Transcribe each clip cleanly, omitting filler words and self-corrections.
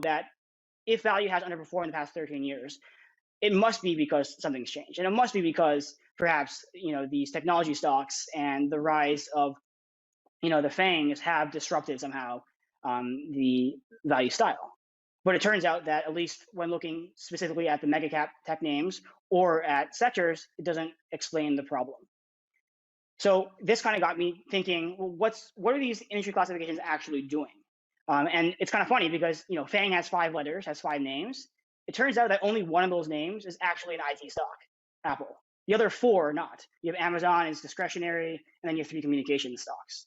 that if value has underperformed in the past 13 years, it must be because something's changed. And it must be because perhaps, these technology stocks and the rise of, the FANGs have disrupted somehow the value style. But it turns out that at least when looking specifically at the mega cap tech names or at sectors, it doesn't explain the problem. So this kind of got me thinking, well, what are these industry classifications actually doing? And it's kind of funny because, FANG has 5 letters, has 5 names. It turns out that only one of those names is actually an IT stock, Apple. The other 4 are not. You have Amazon is discretionary, and then you have 3 communication stocks.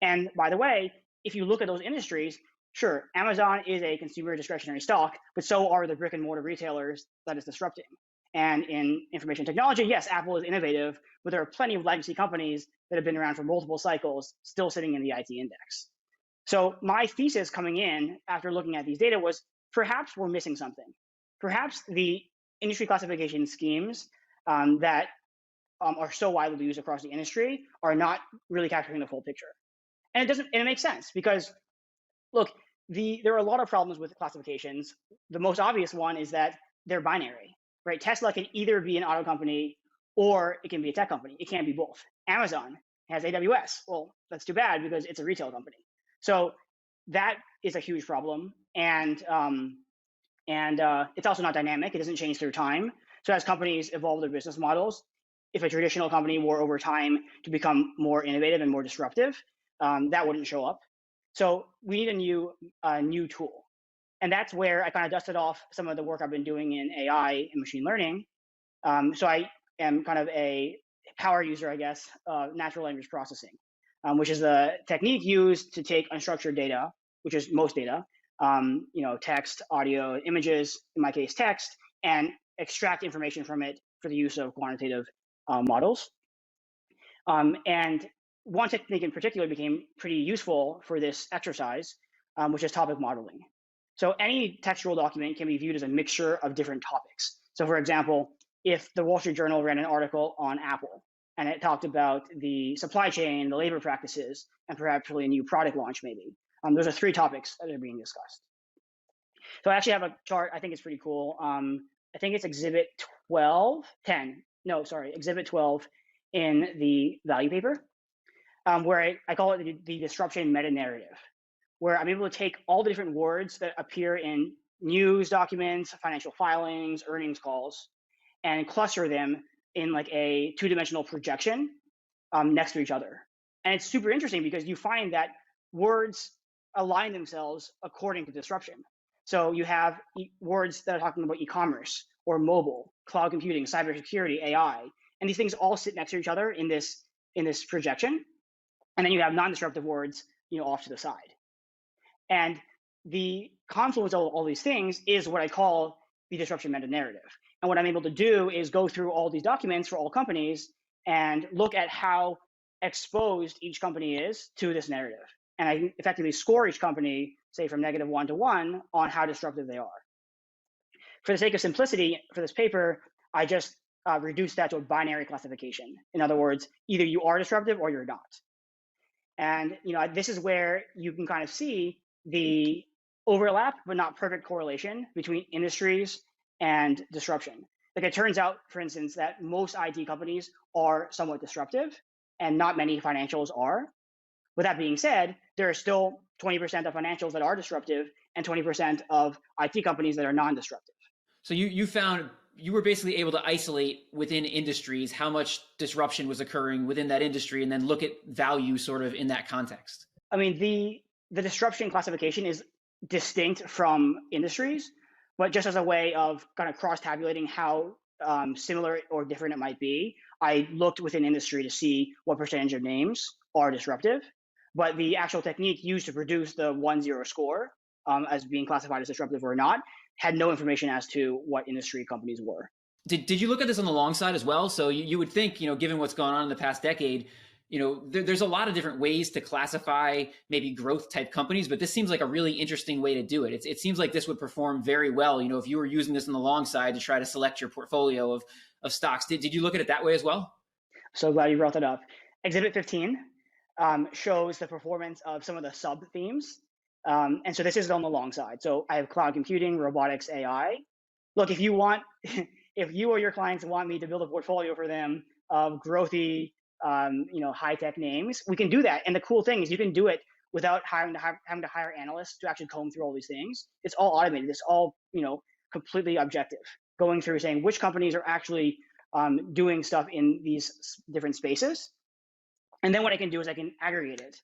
And by the way, if you look at those industries, sure, Amazon is a consumer discretionary stock, but so are the brick and mortar retailers that it's disrupting. And in information technology, yes, Apple is innovative, but there are plenty of legacy companies that have been around for multiple cycles still sitting in the IT index. So my thesis coming in after looking at these data was perhaps we're missing something. Perhaps the industry classification schemes that are so widely used across the industry are not really capturing the full picture. And it makes sense because, look, there are a lot of problems with classifications. The most obvious one is that they're binary, right? Tesla can either be an auto company or it can be a tech company. It can't be both. Amazon has AWS. Well, that's too bad because it's a retail company. So that is a huge problem. And it's also not dynamic. It doesn't change through time. So as companies evolve their business models, if a traditional company were over time to become more innovative and more disruptive, that wouldn't show up. So we need a new tool. And that's where I kind of dusted off some of the work I've been doing in AI and machine learning. So I am kind of a power user, I guess, of natural language processing, which is the technique used to take unstructured data, which is most data, text, audio, images, in my case, text, and extract information from it for the use of quantitative models. And one technique in particular became pretty useful for this exercise, which is topic modeling. So any textual document can be viewed as a mixture of different topics. So for example, if the Wall Street Journal ran an article on Apple and it talked about the supply chain, the labor practices, and perhaps really a new product launch maybe, those are 3 topics that are being discussed. So I actually have a chart. I think it's pretty cool. I think it's exhibit 12 in the value paper, where I call it the disruption meta-narrative, where I'm able to take all the different words that appear in news documents, financial filings, earnings calls, and cluster them in like a 2-dimensional projection next to each other. And it's super interesting because you find that words align themselves according to disruption. So you have words that are talking about e-commerce or mobile, cloud computing, cybersecurity, AI, and these things all sit next to each other in this projection. And then you have non-disruptive words, off to the side. And the confluence of all these things is what I call the disruption meta-narrative. And what I'm able to do is go through all these documents for all companies and look at how exposed each company is to this narrative. And I effectively score each company, say from -1 to 1, on how disruptive they are. For the sake of simplicity, for this paper, I just reduced that to a binary classification. In other words, either you are disruptive or you're not. And this is where you can kind of see the overlap, but not perfect correlation between industries and disruption. Like it turns out, for instance, that most IT companies are somewhat disruptive and not many financials are. With that being said, there are still 20% of financials that are disruptive and 20% of IT companies that are non-disruptive. So you found you were basically able to isolate within industries how much disruption was occurring within that industry and then look at value sort of in that context. I mean, the disruption classification is distinct from industries, but just as a way of kind of cross-tabulating how similar or different it might be, I looked within industry to see what percentage of names are disruptive. But the actual technique used to produce the 1-0 score as being classified as disruptive or not had no information as to what industry companies were. Did you look at this on the long side as well? So you would think, given what's gone on in the past decade, there's a lot of different ways to classify maybe growth type companies, but this seems like a really interesting way to do it. It seems like this would perform very well, if you were using this on the long side to try to select your portfolio of stocks. Did you look at it that way as well? So glad you brought that up. Exhibit 15 shows the performance of some of the sub-themes And so this is on the long side. So I have cloud computing, robotics, AI. Look, if you want, if you or your clients want me to build a portfolio for them of growthy, high tech names, we can do that. And the cool thing is you can do it without having to hire analysts to actually comb through all these things. It's all automated. It's all completely objective. Going through saying which companies are actually doing stuff in these different spaces, and then what I can do is I can aggregate it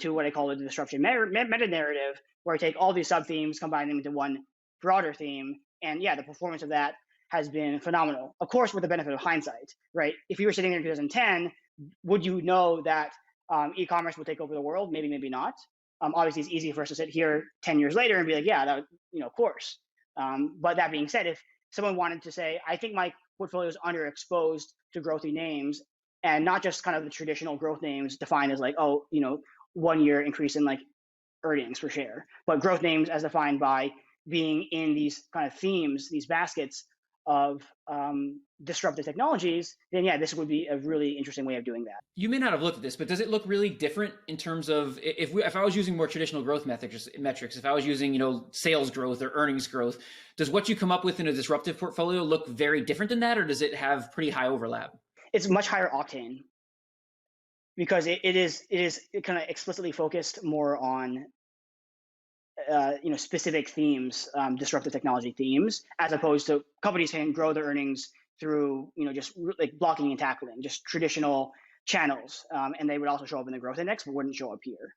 to what I call the disruptive meta narrative, where I take all these sub themes, combine them into one broader theme, and yeah, the performance of that has been phenomenal. Of course, with the benefit of hindsight, right? If you were sitting there in 2010, would you know that e-commerce will take over the world? Maybe, maybe not. Obviously, it's easy for us to sit here 10 years later and be like, yeah, that, of course. But that being said, if someone wanted to say, I think my portfolio is underexposed to growthy names, and not just kind of the traditional growth names defined as like, 1 year increase in like earnings per share, but growth names as defined by being in these kind of themes, these baskets of disruptive technologies, then yeah, this would be a really interesting way of doing that. You may not have looked at this, but does it look really different in terms of if I was using more traditional growth metrics, if I was using sales growth or earnings growth, does what you come up with in a disruptive portfolio look very different than that, or does it have pretty high overlap? It's much higher octane because it is kind of explicitly focused more on specific themes, disruptive technology themes, as opposed to companies can grow their earnings through just like blocking and tackling, just traditional channels, and they would also show up in the growth index, but wouldn't show up here.